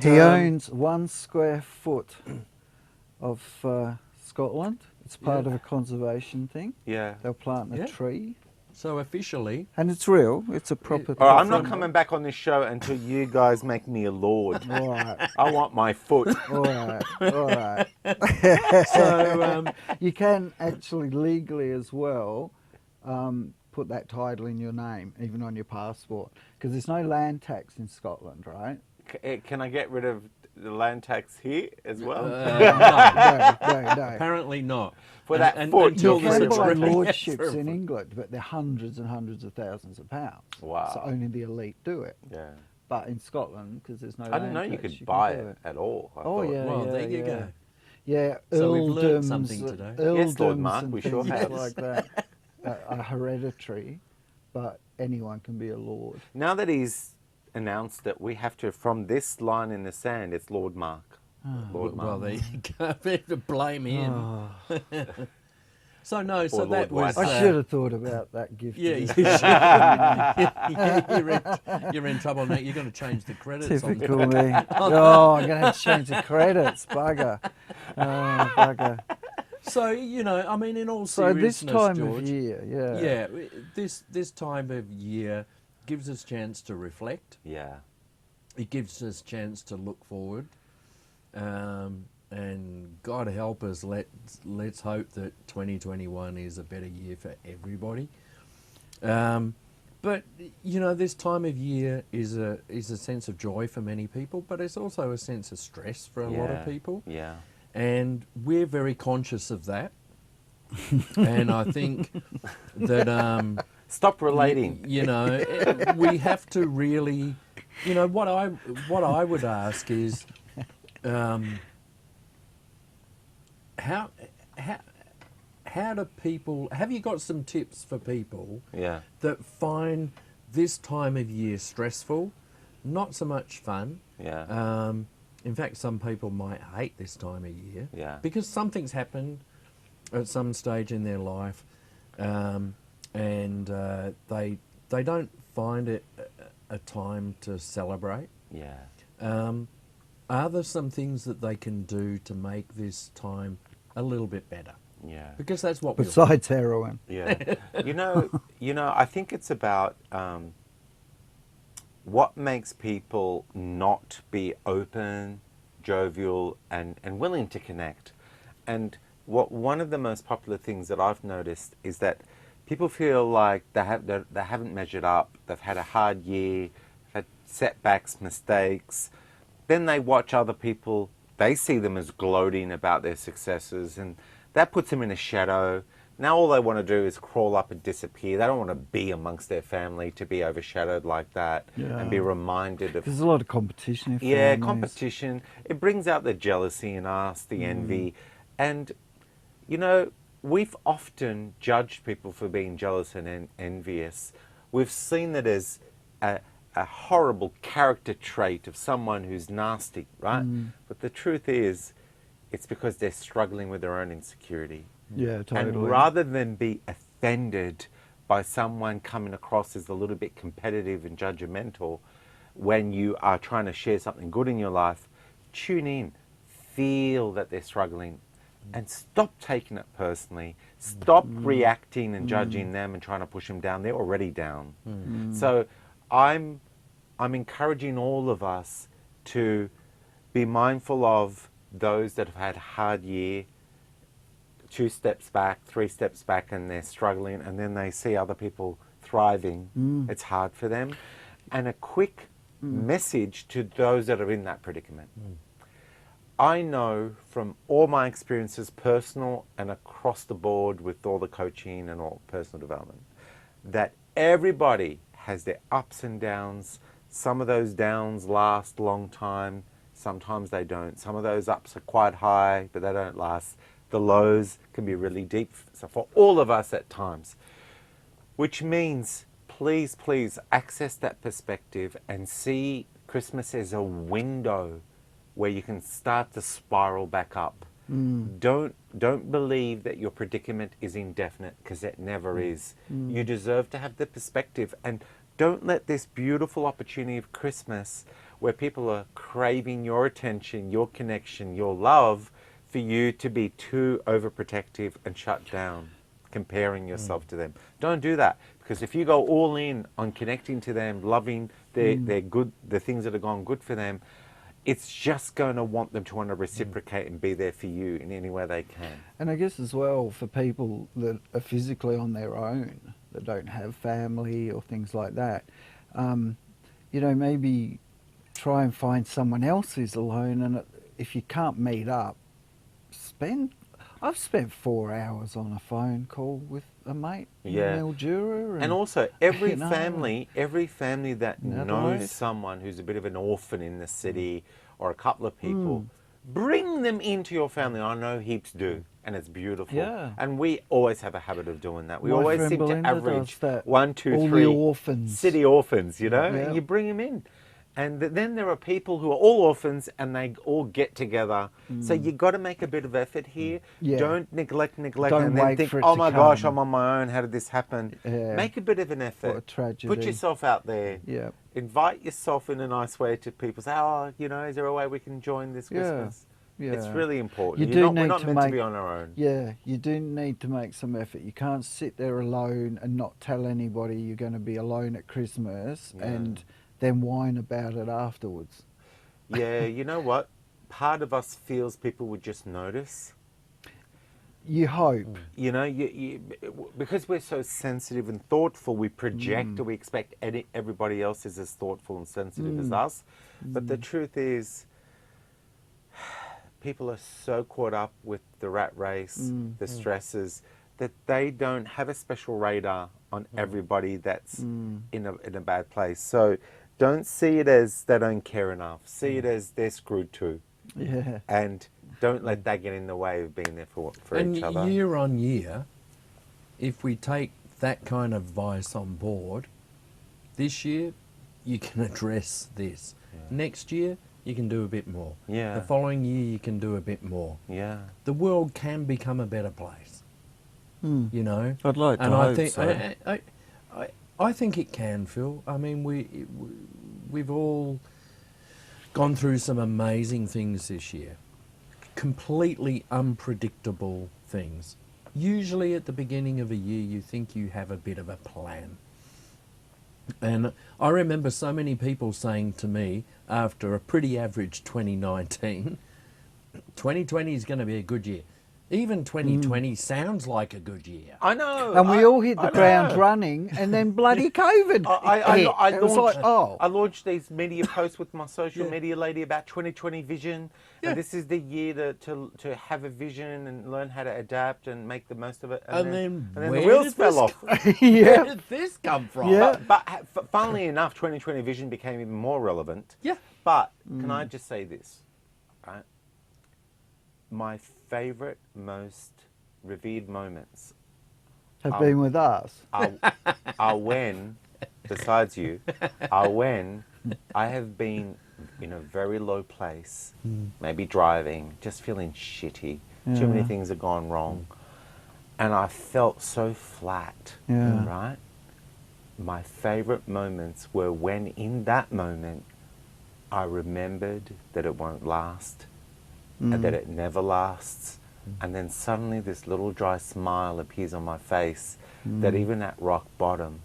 owns 1 square foot of Scotland. It's part Yeah. of a conservation thing. Yeah. They'll plant a Yeah. tree. so officially, And it's real. It's a proper... All right, I'm not From- coming back on this show until you guys make me a lord. All right. I want my foot. All right. All right. so You can actually legally as well put that title in your name, even on your passport, because there's no land tax in Scotland, right? Can I get rid of the land tax here as well? no, No. apparently not. For that foot, until You the can buy Supreme- lordships for a in foot. England, but they're hundreds and hundreds of thousands of pounds. Wow. So only the elite do it. Yeah. But in Scotland, because there's no I didn't know land you tax, could buy can do it at all. I Oh, thought. yeah. Well, there you yeah. go. Yeah, So we've learnt earldoms, something today. Yes, Lord earldoms Mark, and we sure things have. like that are hereditary, but anyone can be a lord. Now that he's announced that we have to, from this line in the sand, it's Lord Mark. Lord Well, Mark. there you go. Better blame him. Oh, So no, so Lord that was. White. I should have thought about that gift. Yeah, to you this should. guy. You're in trouble now. You're going to change the credits. on Typical me. Oh, I'm going to have to change the credits. Bugger. Oh, bugger. So I mean, in all So seriousness, this time George, of year, yeah. yeah, this time of year gives us chance to reflect. Yeah. It gives us chance to look forward, and God help us. Let's hope that 2021 is a better year for everybody. But this time of year is a sense of joy for many people, but it's also a sense of stress for a lot of people. Yeah. And we're very conscious of that. And I think that Stop relating. we have to really, what I would ask is, how do people? Have you got some tips for people Yeah. that find this time of year stressful, not so much fun? Yeah. In fact, some people might hate this time of year Yeah. because something's happened at some stage in their life, and they don't find it a time to celebrate. Yeah. Are there some things that they can do to make this time a little bit better? Yeah. Because that's what we Besides heroin. Yeah. I think it's about what makes people not be open, jovial, and willing to connect. And one of the most popular things that I've noticed is that people feel like they haven't measured up, they've had a hard year, had setbacks, mistakes. Then they watch other people, they see them as gloating about their successes, and that puts them in a shadow. Now all they want to do is crawl up and disappear. They don't want to be amongst their family to be overshadowed like that and be reminded of... There's a lot of competition in Yeah, families. competition. It brings out the jealousy in us, the envy. And, we've often judged people for being jealous and envious. We've seen that as a horrible character trait of someone who's nasty, right? But the truth is, it's because they're struggling with their own insecurity. Yeah, totally. And rather than be offended by someone coming across as a little bit competitive and judgmental when you are trying to share something good in your life, tune in, feel that they're struggling, and stop taking it personally. Stop reacting and judging them and trying to push them down. They're already down. So I'm encouraging all of us to be mindful of those that have had a hard year, 2 steps back, 3 steps back, and they're struggling, and then they see other people thriving. It's hard for them. And a quick message to those that are in that predicament. I know from all my experiences, personal and across the board with all the coaching and all personal development, that everybody has their ups and downs. Some of those downs last a long time. Sometimes they don't. Some of those ups are quite high, but they don't last. The lows can be really deep. So for all of us at times, Which means, please, please access that perspective and see Christmas as a window where you can start to spiral back up. Don't believe that your predicament is indefinite, because it never is. You deserve to have the perspective, and don't let this beautiful opportunity of Christmas, where people are craving your attention, your connection, your love, for you to be too overprotective and shut down, comparing yourself to them. Don't do that, because if you go all in on connecting to them, loving their good, the things that have gone good for them, it's just going to want them to want to reciprocate and be there for you in any way they can. And I guess as well, for people that are physically on their own, that don't have family or things like that, you know, maybe try and find someone else who's alone, and if you can't meet up, I've spent 4 hours on a phone call with a mate in Mildura. And also, every you know, family that knows Adelaide. someone who's a bit of an orphan in the city, or a couple of people, bring them into your family. I know heaps do, and it's beautiful. Yeah. And we always have a habit of doing that. We My always friend seem Belinda to average does that. 1, 2, All 3 the orphans. city orphans, you know, Yeah. and you bring them in. And then there are people who are all orphans, and they all get together. So you got to make a bit of effort here. Yeah. Don't neglect, Don't and then wait think, for it oh to my gosh, come. I'm on my own. How did this happen? Yeah. Make a bit of an effort. What a tragedy. Put yourself out there. Yeah. Invite yourself in a nice way to people. Say, oh, you know, is there a way we can join this Yeah. Christmas? Yeah. It's really important. You do We're need not to meant to make- be on our own. Yeah, you do need to make some effort. You can't sit there alone and not tell anybody you're going to be alone at Christmas and then whine about it afterwards. Yeah, you know what? Part of us feels people would just notice. You hope. You know, because we're so sensitive and thoughtful, we project, or we expect everybody else is as thoughtful and sensitive as us. But the truth is, people are so caught up with the rat race, the stresses, that they don't have a special radar on everybody that's in a bad place. So don't see it as they don't care enough. See it as they're screwed too. Yeah. And don't let that get in the way of being there for And each other. year on year, if we take that kind of advice on board, this year you can address this. Next year you can do a bit more. Yeah. The following year you can do a bit more. Yeah. The world can become a better place. You know, I'd like to and hope I think so. I think it can, Phil. I mean, we've all gone through some amazing things this year, completely unpredictable things. Usually, at the beginning of a year, you think you have a bit of a plan. And I remember so many people saying to me after a pretty average 2019, 2020 is going to be a good year. Even 2020 sounds like a good year. I know. And we all hit the I ground know. running, and then bloody COVID I hit. It was like, I launched these media posts with my social media lady about 2020 vision. Yeah. And this is the year to have a vision and learn how to adapt and make the most of it. And then the where wheels did fell this off. Where yeah. did this come from? Yeah. But funnily enough, 2020 vision became even more relevant. Yeah. But can I just say this? Right? My favourite, most revered moments Have been with us. are when, besides you, are when I have been in a very low place, maybe driving, just feeling shitty, too many things have gone wrong, and I felt so flat, Yeah. right? My favourite moments were when in that moment I remembered that it won't last, and that it never lasts. And then suddenly this little dry smile appears on my face, that even at rock bottom,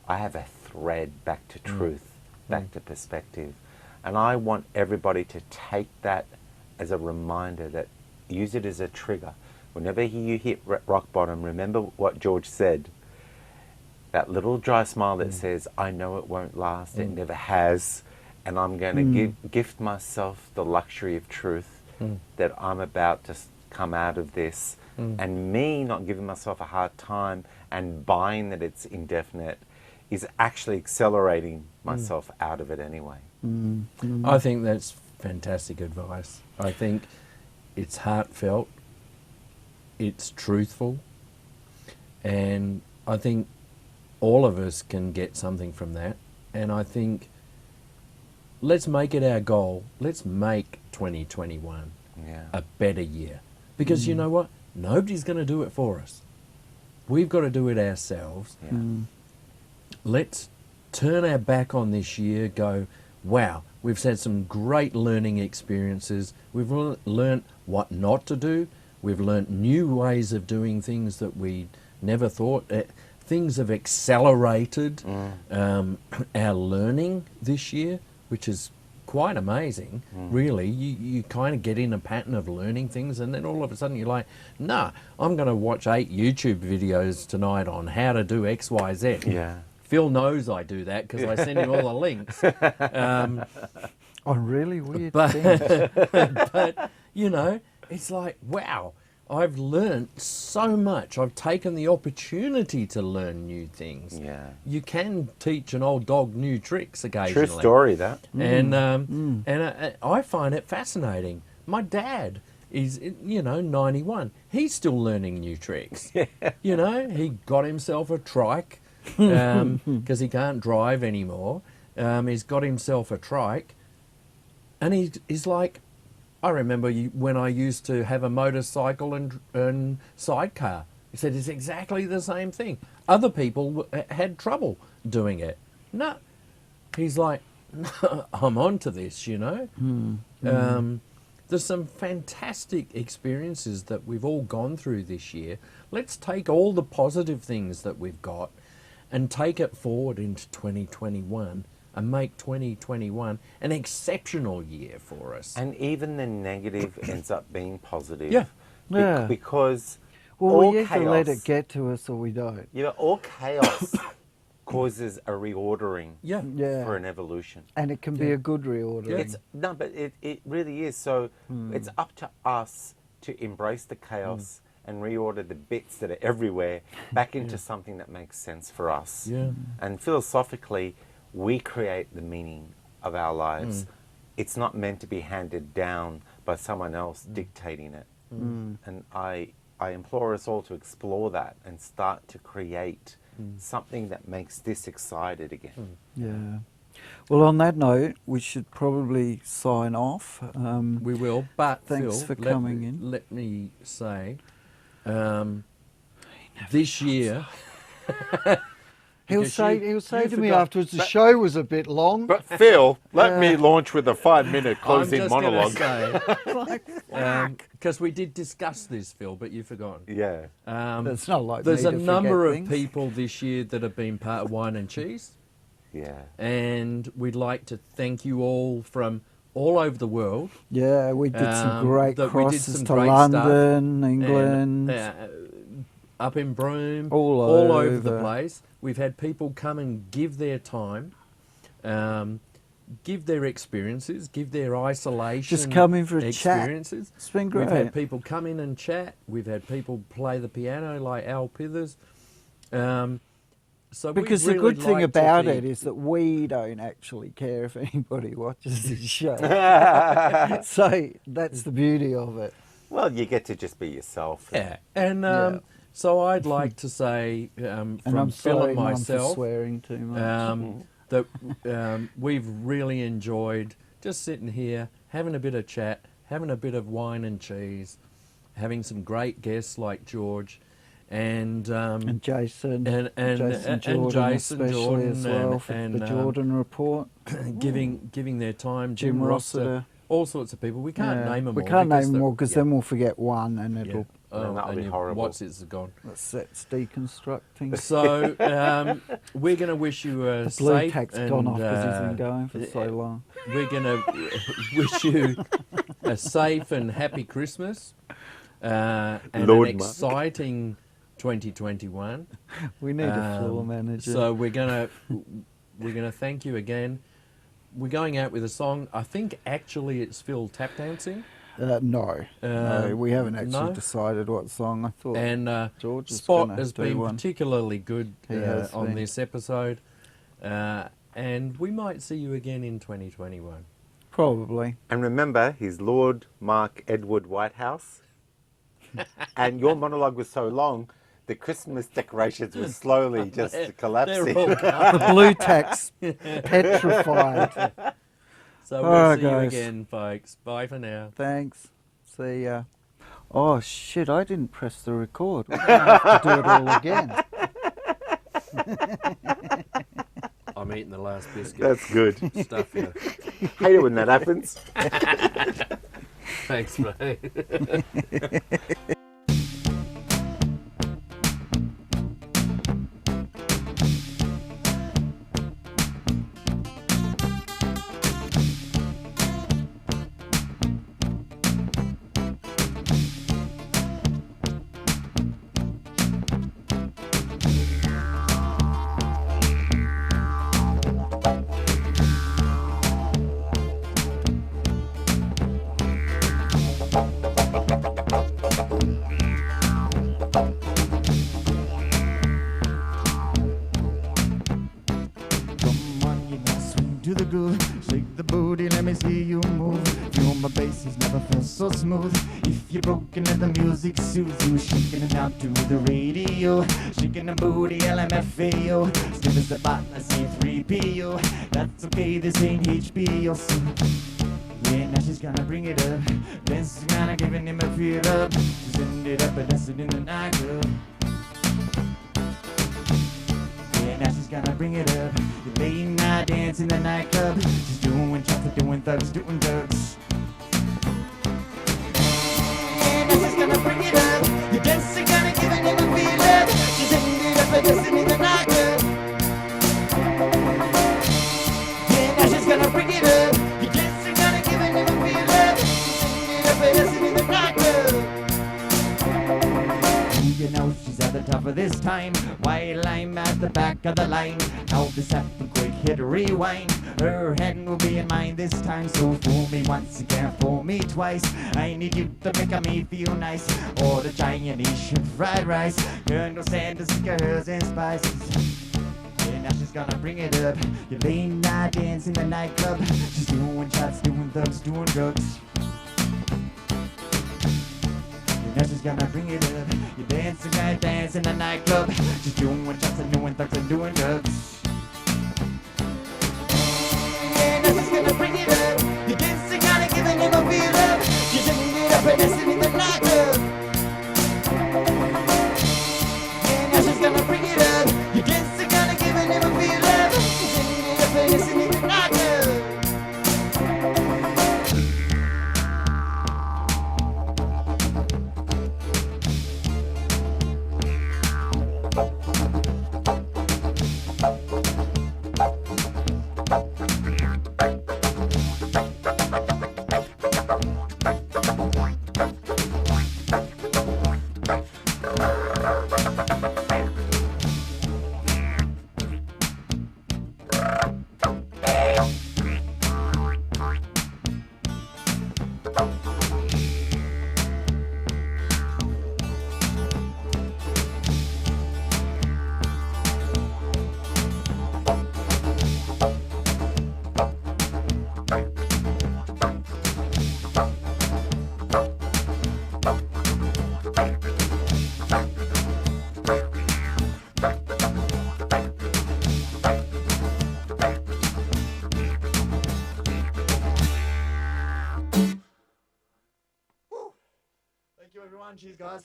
I have a thread back to truth, back to perspective. And I want everybody to take that as a reminder, that use it as a trigger. Whenever you hit rock bottom, remember what George said. That little dry smile that says, I know it won't last, it never has, and I'm going to gift myself the luxury of truth, that I'm about to come out of this, and me not giving myself a hard time and buying that it's indefinite is actually accelerating myself out of it anyway. I think that's fantastic advice. I think it's heartfelt, it's truthful, and I think all of us can get something from that. And I think let's make it our goal. Let's make 2021 a better year. Because you know what? Nobody's going to do it for us. We've got to do it ourselves. Yeah. Let's turn our back on this year, go, wow, we've had some great learning experiences. We've learnt what not to do. We've learnt new ways of doing things that we never thought. Things have accelerated our learning this year, which is quite amazing, really. You kind of get in a pattern of learning things, and then all of a sudden you're like, nah, I'm going to watch 8 YouTube videos tonight on how to do X, Y, Z. Yeah. Phil knows I do that because I send him all the links. On really weird But, things. but, you know, it's like, wow, I've learnt so much. I've taken the opportunity to learn new things. Yeah. You can teach an old dog new tricks occasionally. True story, that. And I find it fascinating. My dad is, 91. He's still learning new tricks. You know, he got himself a trike because he can't drive anymore. He's got himself a trike. And he's like, I remember when I used to have a motorcycle and sidecar. He said it's exactly the same thing. Other people had trouble doing it. No. He's like, I'm onto this, you know. There's some fantastic experiences that we've all gone through this year. Let's take all the positive things that we've got and take it forward into 2021 and make 2021 an exceptional year for us. And even the negative ends up being positive. Yeah. Yeah. Because Well, all we either chaos, let it get to us or we don't. all chaos causes a reordering Yeah. Yeah. for an evolution. And it can be a good reordering. But it really is. So it's up to us to embrace the chaos and reorder the bits that are everywhere back into something that makes sense for us. Yeah. And philosophically, we create the meaning of our lives. It's not meant to be handed down by someone else dictating it. And I implore us all to explore that and start to create something that makes this excited again. Yeah. Well, on that note, we should probably sign off. We will, but Thanks Phil, for coming in. Let me say, this year... He'll Because say you to me forgot- afterwards, the show was a bit long. But Phil, let me launch with a 5-minute closing I'm just monologue. because we did discuss this, Phil, but you've forgotten. Yeah. That's not like There's me a to number forget of things. people this year that have been part of Wine and Cheese, Yeah. and we'd like to thank you all from all over the world. Yeah, we did some great that we did crosses some to great stuff. London, And, England. up in Broome, All over the over. place. We've had people come and give their time, give their experiences, give their isolation Just come in for a chat. experiences. It's been We've great. had people come in and chat. We've had people play the piano like Al Pithers. So Because we the really good thing like to about think- it is that we don't actually care if anybody watches this show. So that's the beauty of it. Well, you get to just be yourself. Yeah, and Yeah. so I'd like to say And from I'm Phil sorry, and Mum, for myself swearing too much. that we've really enjoyed just sitting here, having a bit of chat, having a bit of wine and cheese, having some great guests like George, and And Jason, and Jason Jordan, Jason especially Jordan as well and- for and, the Jordan report. giving their time, Jim Rossiter. all sorts of people. We can't Yeah, name them we all. can't because name the- them all because yeah, then we'll forget one and yeah. it'll And that'll be your horrible. What's it's gone. let's deconstruct things. So we're going to wish you a The blue safe tack's and, gone off because he's been going for so long. We're going to wish you a safe and happy Christmas and Lord, an Mark. exciting 2021. We need a floor manager. So we're going to thank you again. We're going out with a song. I think actually it's Phil tap dancing. No, we haven't actually no? decided what song. I thought And George is Spot gonna has do been one. particularly good He has on been. this episode. And we might see you again in 2021. Probably. And remember, he's Lord Mark Edward Whitehouse. And your monologue was so long the Christmas decorations were slowly just collapsing. They're all The blue tack's petrified. So All we'll right, see you guys. again, folks. Bye for now. Thanks. See ya. Oh shit! I didn't press the record. We're gonna have to do it all again. I'm eating the last biscuit. That's good. Stuff here. Hate it when that happens. Thanks, mate. Come on, you know, swing to the groove. Shake the booty, let me see you move. Feel my bass has never felt so smooth. If you're broken, let the music soothe you. Shaking it out to the radio. Shaking the booty, LMFAO. Stiff as the butler, C3PO. That's okay, this ain't HBO. So, yeah, now she's gonna bring it up. Then she's gonna giving him a feel up. She's ended up a dancing in the nightclub. Yeah, now she's gonna bring it up. The late night dance in the nightclub. She's doing shots, doing thugs, doing drugs. Yeah, now she's gonna bring it up. The dancing gonna give it a feel up. She's ended up a dancing in the nightclub. Yeah, now she's gonna bring it up. The dancing gonna give it a feel up. She's ended up a dancing in the nightclub. You know she's at the top of this time, while I'm at the back of the line. Now this happened quick, hit rewind. Her hand will be in mine this time. So fool me once again, fool me twice. I need you to make me feel nice. Order Chinese fried rice, Colonel Sanders, girls and spices. Yeah, now she's gonna bring it up. Your late night dance in the nightclub. She's doing shots, doing thugs, doing drugs. Now she's gonna bring it up. You dancing, guy dance in the nightclub. She's doing shots and doing thugs and doing drugs. Yeah, now she's gonna bring it up. You dancing, gotta give him a feel up. She's ended up and dancing in the nightclub. Yeah, now she's gonna bring it up. You dancing, gotta give him a feel up. She's ended up and dancing in the nightclub. Thank you, everyone. Cheers, guys.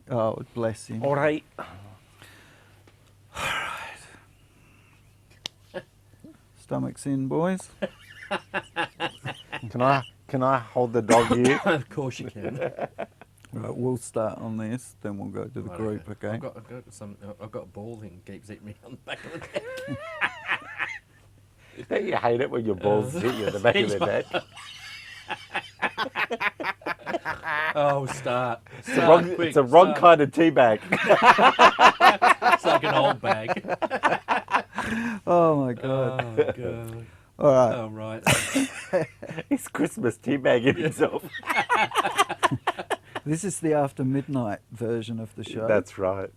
Oh, bless him. All right. Stomach's in, boys. Can I hold the dog here? Of course you can. Right, we'll start on this, then we'll go to the Right, group, okay? I've got a ball thing keeps hitting me on the back of the neck. Don't you hate it when your balls hit you at the back of the neck? Oh, start. It's a wrong kind of tea bag. It's like an old bag. Oh my God. Oh, God. All right. Oh, right. He's Christmas tea bagging himself. This is the after midnight version of the show. That's right.